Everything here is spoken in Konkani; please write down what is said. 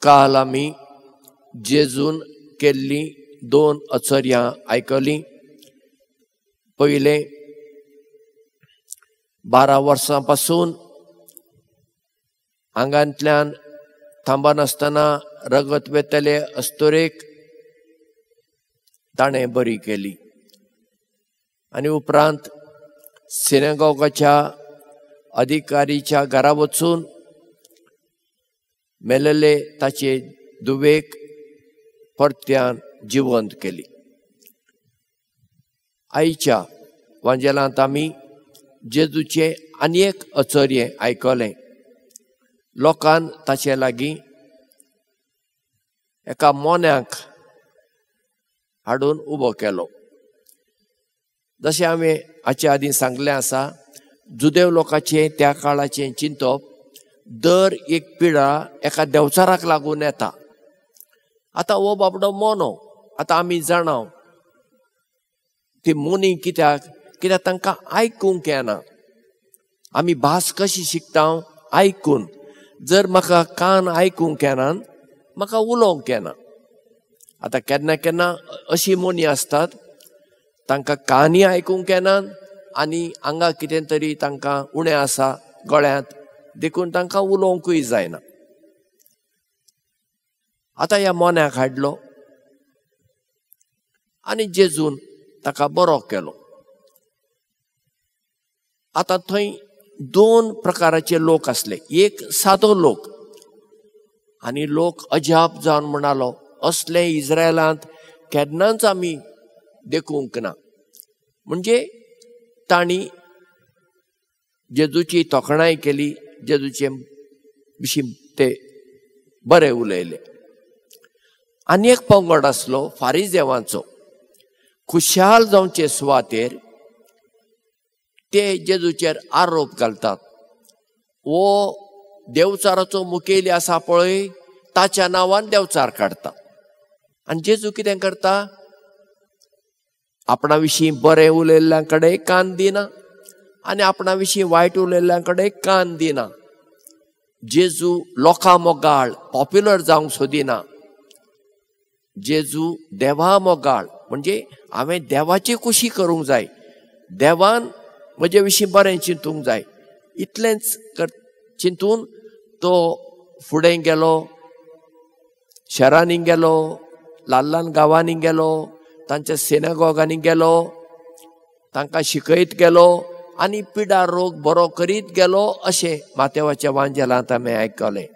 काल आमी जेजून केल्ली 2 आश्चर्यां आयकली. पयले 12 वर्सां पासून आंगांतल्यान थांबनासतना रगत वेतले अस्तोरेक ताणें बरी केली. आनी उपरांत सिनेगॉगाच्या अधिकारीच्या घरा वचून मेलेले ताचे दुवेक परत्यान जिवंत केली. आयच्या वांजेलांत आमी जेजूचे आनी एक आश्चर्य आयकलें. लोकान ताचे लागीं एका मोन्याक हाडून उबो केलो. जशें हांवें हाचे आदीं सांगलें आसा, जुदेव लोकांचें त्या काळाचें चिंतप दर एक पिढा एका देवचाराक लागून येता. आतां हो बाबडो मोनो, आतां आमी जाणाव ती मोनी कित्याक तांकां आयकूंक येना. आमी भास कशी शिकता आयकून. जर म्हाका कान आयकूंक येना म्हाका उलोवंक येना. आतां केन्ना केन्ना अशी मोनी आसतात तांकां कानी आयकूंक येना आनी हांगा कितें तरी तांकां उणें आसा गळ्यांत देखून तांकां उलोवंकूय जायना. आतां ह्या मोन्याक हाडलो आनी जेजून ताका बरो केलो. आतां थंय 2 प्रकाराचे लोक आसले. एक सादो लोक आनी लोक अजाप जावन म्हणालो, असले इस्रायलांत केन्नाच आमी देखूंक ना. म्हणजे तांणी जेजूची तोखणाय केली, जेजूचे विशीं ते बरें उलयले. आनी एक पंगड आसलो फारिजेवांचो. खुशाल जावचे सुवातेर ते जेजूचेर आरोप घालतात. वो देवचाराचो मुखेली आसा पळय ताच्या नांवान देवचार काडटा. आनी जेजू कितें करता? आपणा विशीं बरें उलयल्ल्यां कडेन कान दिना आनी आपणा विशीं वायट उलयल्ल्यां कडेन कान दिना. जेजू लोकां मोगाळ पॉप्युलर जावंक सोदिना. जेजू देवा मोगाळ, म्हणजे हांवें देवाची खुशी करूंक जाय, देवान म्हजे विशीं बरें चिंतूंक जाय, इतलेंच चिंतून तो फुडें गेलो, शहरांनी गेलो, ल्हान ल्हान गांवांनी गेलो, तांच्या सिनेगॉगांनी गेलो, तांकां शिकयत गेलो आनी पिडा रोग बरो करीत गेलो अशें मातेवाच्या वांजेलांत आमी आयकलें.